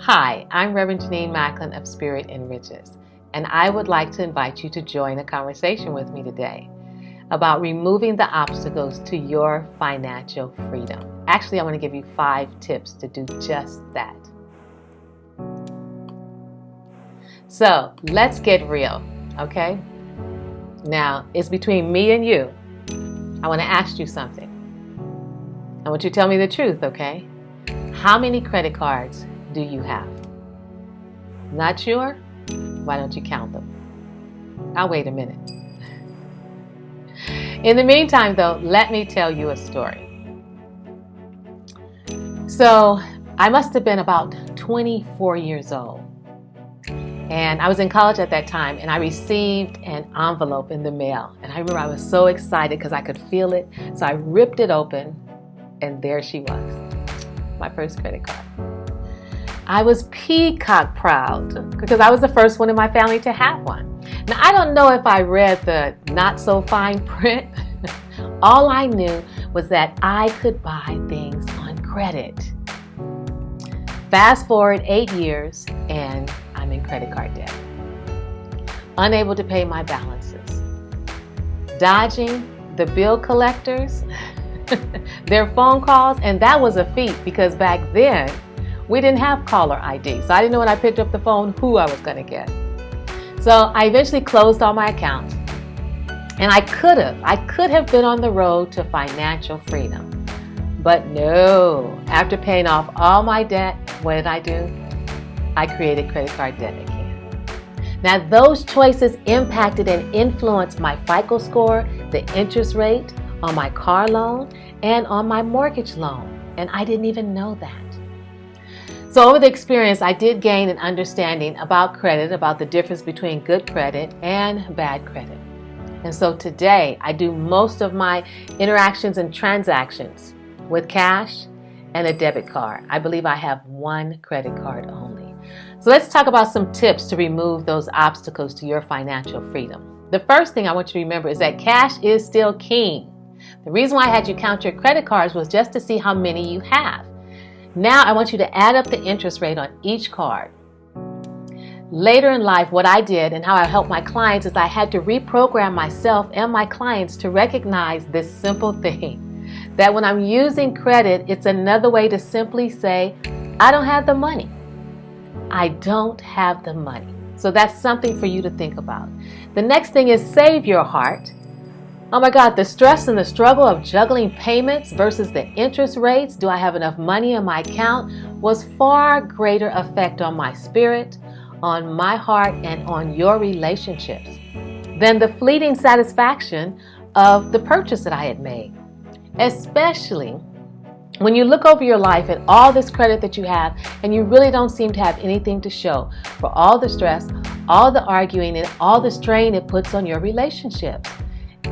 Hi, I'm Reverend Jenenne Macklin of Spirit Enriches, and I would like to invite you to join a conversation with me today about removing the obstacles to your financial freedom. Actually, I want to give you 5 tips to do just that. So let's get real, okay? Now, it's between me and you. I want to ask you something. I want you to tell me the truth, okay? How many credit cards do you have? Not sure? Why don't you count them? I'll wait a minute. In the meantime, though, let me tell you a story. So I must have been about 24 years old. And I was in college at that time, and I received an envelope in the mail. And I remember I was so excited because I could feel it. So I ripped it open, and there she was, my first credit card. I was peacock proud because I was the first one in my family to have one. Now, I don't know if I read the not so fine print. All I knew was that I could buy things on credit. Fast forward 8 years, and I'm in credit card debt. Unable to pay my balances. Dodging the bill collectors, their phone calls, and that was a feat because back then, we didn't have caller ID, so I didn't know when I picked up the phone who I was going to get. So I eventually closed all my accounts, and I could have been on the road to financial freedom. But no, after paying off all my debt, what did I do? I created credit card debt again. Now those choices impacted and influenced my FICO score, the interest rate on my car loan, and on my mortgage loan, and I didn't even know that. So over the experience, I did gain an understanding about credit, about the difference between good credit and bad credit. And so today, I do most of my interactions and transactions with cash and a debit card. I believe I have one credit card only. So let's talk about some tips to remove those obstacles to your financial freedom. The first thing I want you to remember is that cash is still king. The reason why I had you count your credit cards was just to see how many you have. Now I want you to add up the interest rate on each card. Later in life, what I did and how I helped my clients is I had to reprogram myself and my clients to recognize this simple thing, that when I'm using credit, it's another way to simply say, I don't have the money. I don't have the money. So that's something for you to think about. The next thing is save your heart. Oh my God, the stress and the struggle of juggling payments versus the interest rates, do I have enough money in my account, was far greater effect on my spirit, on my heart, and on your relationships than the fleeting satisfaction of the purchase that I had made. Especially when you look over your life at all this credit that you have and you really don't seem to have anything to show for all the stress, all the arguing, and all the strain it puts on your relationships.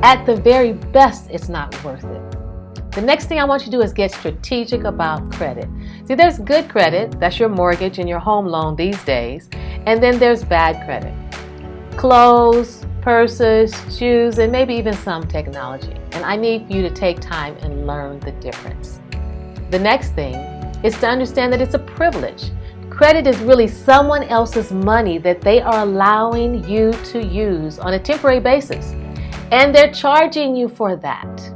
At the very best, it's not worth it. The next thing I want you to do is get strategic about credit. See, there's good credit, that's your mortgage and your home loan these days, and then there's bad credit. Clothes, purses, shoes, and maybe even some technology. And I need you to take time and learn the difference. The next thing is to understand that it's a privilege. Credit is really someone else's money that they are allowing you to use on a temporary basis. And they're charging you for that.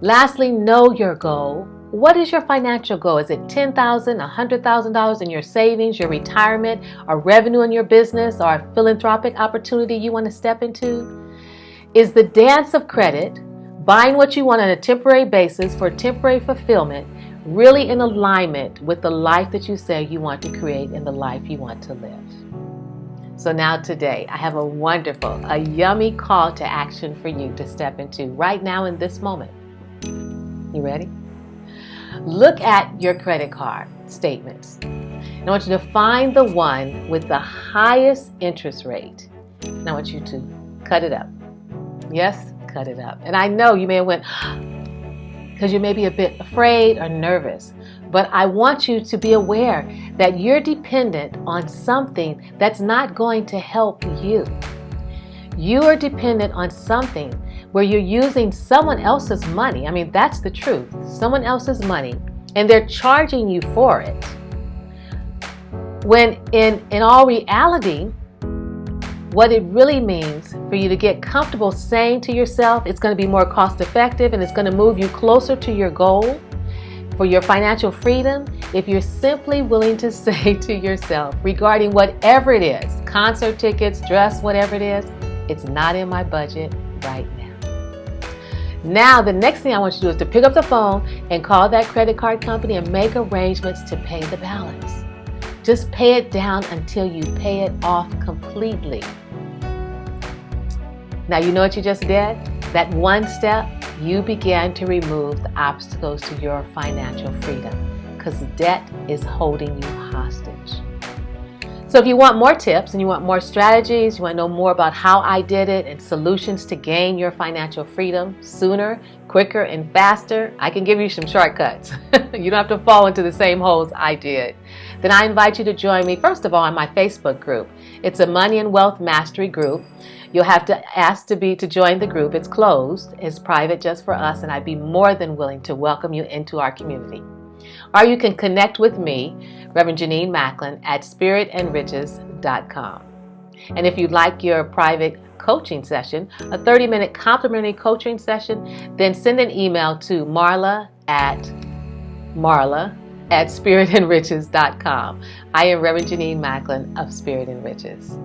Lastly, know your goal. What is your financial goal? Is it $10,000, $100,000 in your savings, your retirement, or revenue in your business, or a philanthropic opportunity you want to step into? Is the dance of credit, buying what you want on a temporary basis for temporary fulfillment, really in alignment with the life that you say you want to create and the life you want to live? So now today, I have a yummy call to action for you to step into right now in this moment. You ready? Look at your credit card statements. And I want you to find the one with the highest interest rate. And I want you to cut it up. Yes, cut it up. And I know you may have went, because you may be a bit afraid or nervous. But I want you to be aware that you're dependent on something that's not going to help you. You are dependent on something where you're using someone else's money. I mean, that's the truth. Someone else's money, and they're charging you for it. When in all reality, what it really means for you to get comfortable saying to yourself, it's going to be more cost effective and it's going to move you closer to your goal for your financial freedom, if you're simply willing to say to yourself regarding whatever it is, concert tickets, dress, whatever it is, it's not in my budget right now. Now, the next thing I want you to do is to pick up the phone and call that credit card company and make arrangements to pay the balance. Just pay it down until you pay it off completely. Now, you know what you just did? That one step, you began to remove the obstacles to your financial freedom because debt is holding you hostage. So if you want more tips and you want more strategies, you want to know more about how I did it and solutions to gain your financial freedom sooner, quicker, and faster, I can give you some shortcuts. You don't have to fall into the same holes I did. Then I invite you to join me, first of all, in my Facebook group. It's a Money and Wealth Mastery group. You'll have to ask to join the group. It's closed. It's private just for us, and I'd be more than willing to welcome you into our community. Or you can connect with me, Reverend Jenenne Macklin, at spiritandriches.com. And if you'd like your private coaching session, a 30-minute complimentary coaching session, then send an email to marla@spiritandriches.com. I am Reverend Jenenne Macklin of Spirit and Riches.